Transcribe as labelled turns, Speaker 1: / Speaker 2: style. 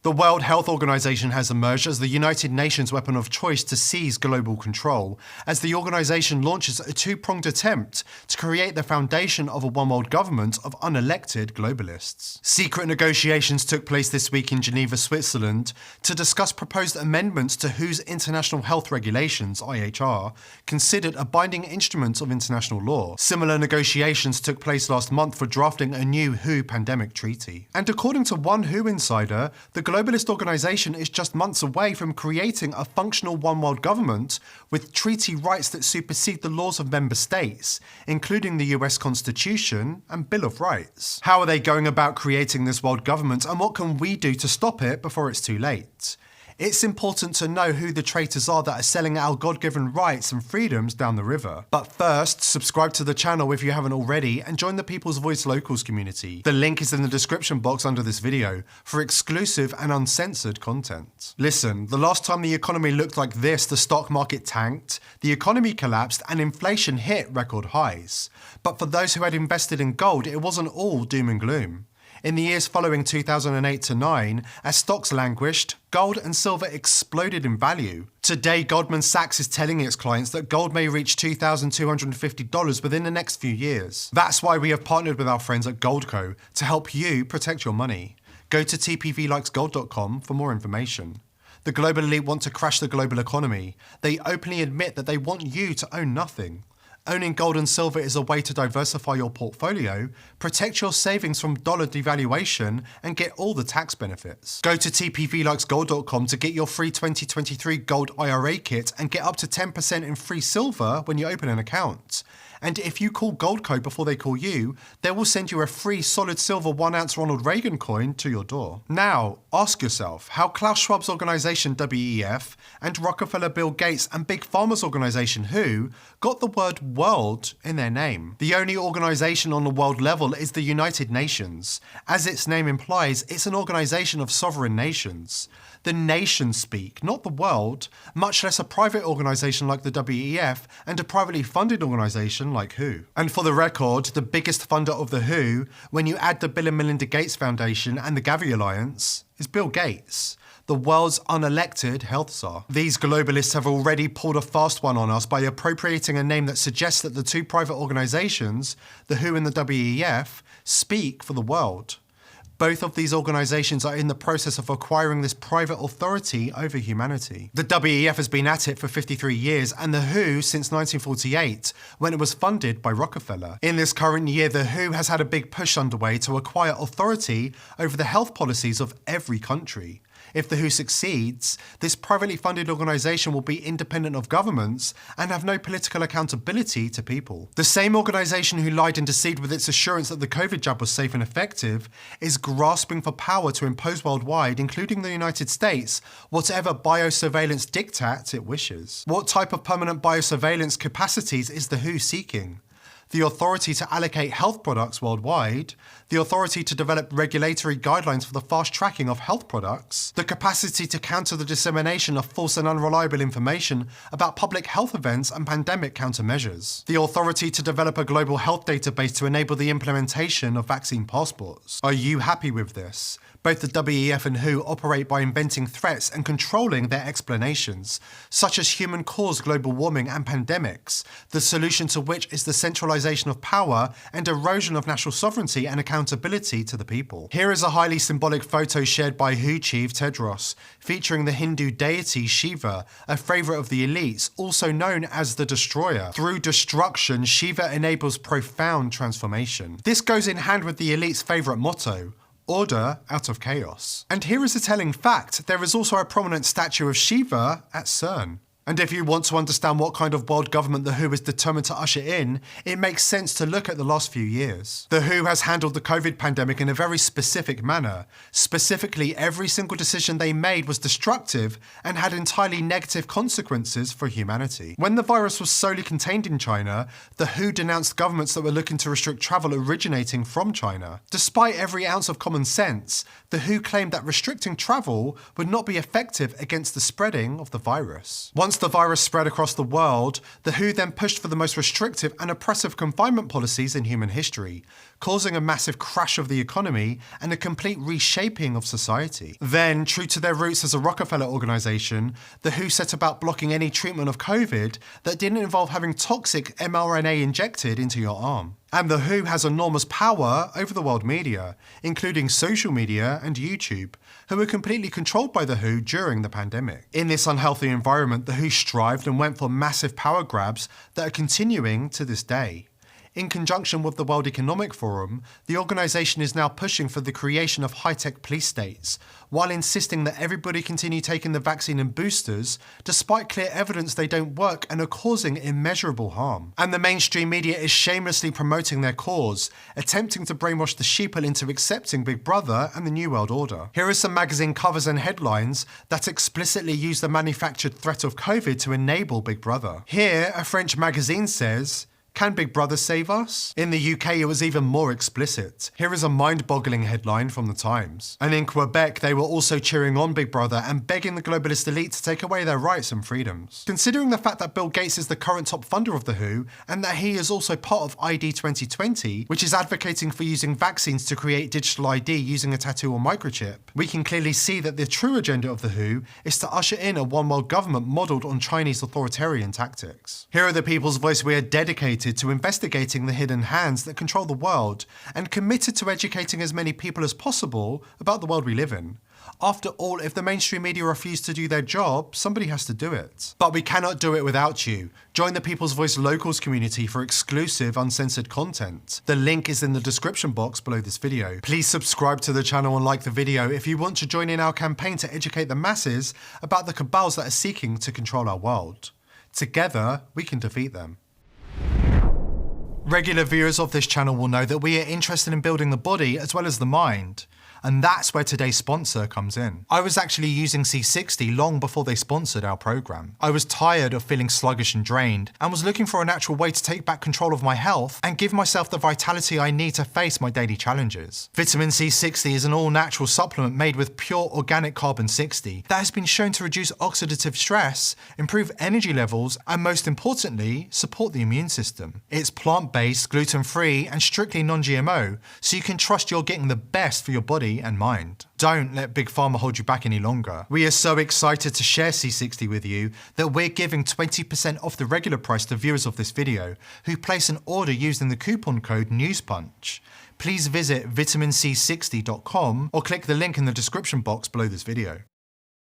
Speaker 1: The World Health Organization has emerged as the United Nations weapon of choice to seize global control, as the organization launches a two-pronged attempt to create the foundation of a one-world government of unelected globalists. Secret negotiations took place this week in Geneva, Switzerland, to discuss proposed amendments to WHO's International Health Regulations, IHR, considered a binding instrument of international law. Similar negotiations took place last month for drafting a new WHO pandemic treaty. And according to one WHO insider, the globalist organization is just months away from creating a functional one-world government with treaty rights that supersede the laws of member states, including the US Constitution and Bill of Rights. How are they going about creating this world government, and what can we do to stop it before it's too late? It's important to know who the traitors are that are selling our God-given rights and freedoms down the river. But first, subscribe to the channel if you haven't already and join the People's Voice Locals community. The link is in the description box under this video for exclusive and uncensored content. Listen, the last time the economy looked like this, the stock market tanked, the economy collapsed, and inflation hit record highs. But for those who had invested in gold, it wasn't all doom and gloom. In the years following 2008-9, as stocks languished, gold and silver exploded in value. Today, Goldman Sachs is telling its clients that gold may reach $2,250 within the next few years. That's why we have partnered with our friends at Goldco to help you protect your money. Go to tpvlikesgold.com for more information. The global elite want to crash the global economy. They openly admit that they want you to own nothing. Owning gold and silver is a way to diversify your portfolio, protect your savings from dollar devaluation, and get all the tax benefits. Go to tpvlikesgold.com to get your free 2023 gold IRA kit and get up to 10% in free silver when you open an account. And if you call Goldco before they call you, they will send you a free solid silver 1-ounce Ronald Reagan coin to your door. Now, ask yourself how Klaus Schwab's organization WEF and Rockefeller, Bill Gates and Big Pharma's organization WHO got the word world in their name. The only organization on the world level is the United Nations. As its name implies, it's an organization of sovereign nations. The nations speak, not the world, much less a private organization like the WEF and a privately funded organization like WHO. And for the record, the biggest funder of the WHO, when you add the Bill and Melinda Gates Foundation and the Gavi Alliance, is Bill Gates, the world's unelected health czar. These globalists have already pulled a fast one on us by appropriating a name that suggests that the two private organizations, the WHO and the WEF, speak for the world. Both of these organizations are in the process of acquiring this private authority over humanity. The WEF has been at it for 53 years and the WHO since 1948, when it was funded by Rockefeller. In this current year, the WHO has had a big push underway to acquire authority over the health policies of every country. If the WHO succeeds, this privately funded organization will be independent of governments and have no political accountability to people. The same organization who lied and deceived with its assurance that the COVID jab was safe and effective is grasping for power to impose worldwide, including the United States, whatever biosurveillance diktat it wishes. What type of permanent biosurveillance capacities is the WHO seeking? The authority to allocate health products worldwide, the authority to develop regulatory guidelines for the fast tracking of health products, the capacity to counter the dissemination of false and unreliable information about public health events and pandemic countermeasures, the authority to develop a global health database to enable the implementation of vaccine passports. Are you happy with this? Both the WEF and WHO operate by inventing threats and controlling their explanations, such as human-caused global warming and pandemics, the solution to which is the centralization of power and erosion of national sovereignty and accountability to the people. Here is a highly symbolic photo shared by WHO chief Tedros, featuring the Hindu deity Shiva, a favorite of the elites, also known as the Destroyer. Through destruction, Shiva enables profound transformation. This goes in hand with the elite's favorite motto, order out of chaos. And here is a telling fact, there is also a prominent statue of Shiva at CERN. And if you want to understand what kind of world government the WHO is determined to usher in, it makes sense to look at the last few years. The WHO has handled the COVID pandemic in a very specific manner. Specifically, every single decision they made was destructive and had entirely negative consequences for humanity. When the virus was solely contained in China, the WHO denounced governments that were looking to restrict travel originating from China. Despite every ounce of common sense, the WHO claimed that restricting travel would not be effective against the spreading of the virus. Once Once the virus spread across the world, the WHO then pushed for the most restrictive and oppressive confinement policies in human history, causing a massive crash of the economy and a complete reshaping of society. Then, true to their roots as a Rockefeller organization, the WHO set about blocking any treatment of COVID that didn't involve having toxic mRNA injected into your arm. And the WHO has enormous power over the world media, including social media and YouTube, who were completely controlled by the WHO during the pandemic. In this unhealthy environment, the WHO strived and went for massive power grabs that are continuing to this day. In conjunction with the World Economic Forum, the organisation is now pushing for the creation of high-tech police states, while insisting that everybody continue taking the vaccine and boosters, despite clear evidence they don't work and are causing immeasurable harm. And the mainstream media is shamelessly promoting their cause, attempting to brainwash the sheeple into accepting Big Brother and the New World Order. Here are some magazine covers and headlines that explicitly use the manufactured threat of COVID to enable Big Brother. Here, a French magazine says, "Can Big Brother save us?" In the UK, it was even more explicit. Here is a mind-boggling headline from the Times. And in Quebec, they were also cheering on Big Brother and begging the globalist elite to take away their rights and freedoms. Considering the fact that Bill Gates is the current top funder of the WHO, and that he is also part of ID 2020, which is advocating for using vaccines to create digital ID using a tattoo or microchip, we can clearly see that the true agenda of the WHO is to usher in a one-world government modelled on Chinese authoritarian tactics. Here are the People's Voice. We are dedicated to investigating the hidden hands that control the world and committed to educating as many people as possible about the world we live in. After all, if the mainstream media refuse to do their job, somebody has to do it. But we cannot do it without you. Join the People's Voice Locals community for exclusive, uncensored content. The link is in the description box below this video. Please subscribe to the channel and like the video if you want to join in our campaign to educate the masses about the cabals that are seeking to control our world. Together, we can defeat them. Regular viewers of this channel will know that we are interested in building the body as well as the mind. And that's where today's sponsor comes in. I was actually using C60 long before they sponsored our program. I was tired of feeling sluggish and drained and was looking for a natural way to take back control of my health and give myself the vitality I need to face my daily challenges. Vitamin C60 is an all-natural supplement made with pure organic carbon 60 that has been shown to reduce oxidative stress, improve energy levels, and most importantly, support the immune system. It's plant-based, gluten-free, and strictly non-GMO, so you can trust you're getting the best for your body and mind. Don't let Big Pharma hold you back any longer. We are so excited to share C60 with you that we're giving 20% off the regular price to viewers of this video who place an order using the coupon code NEWSPUNCH. Please visit vitaminc60.com or click the link in the description box below this video.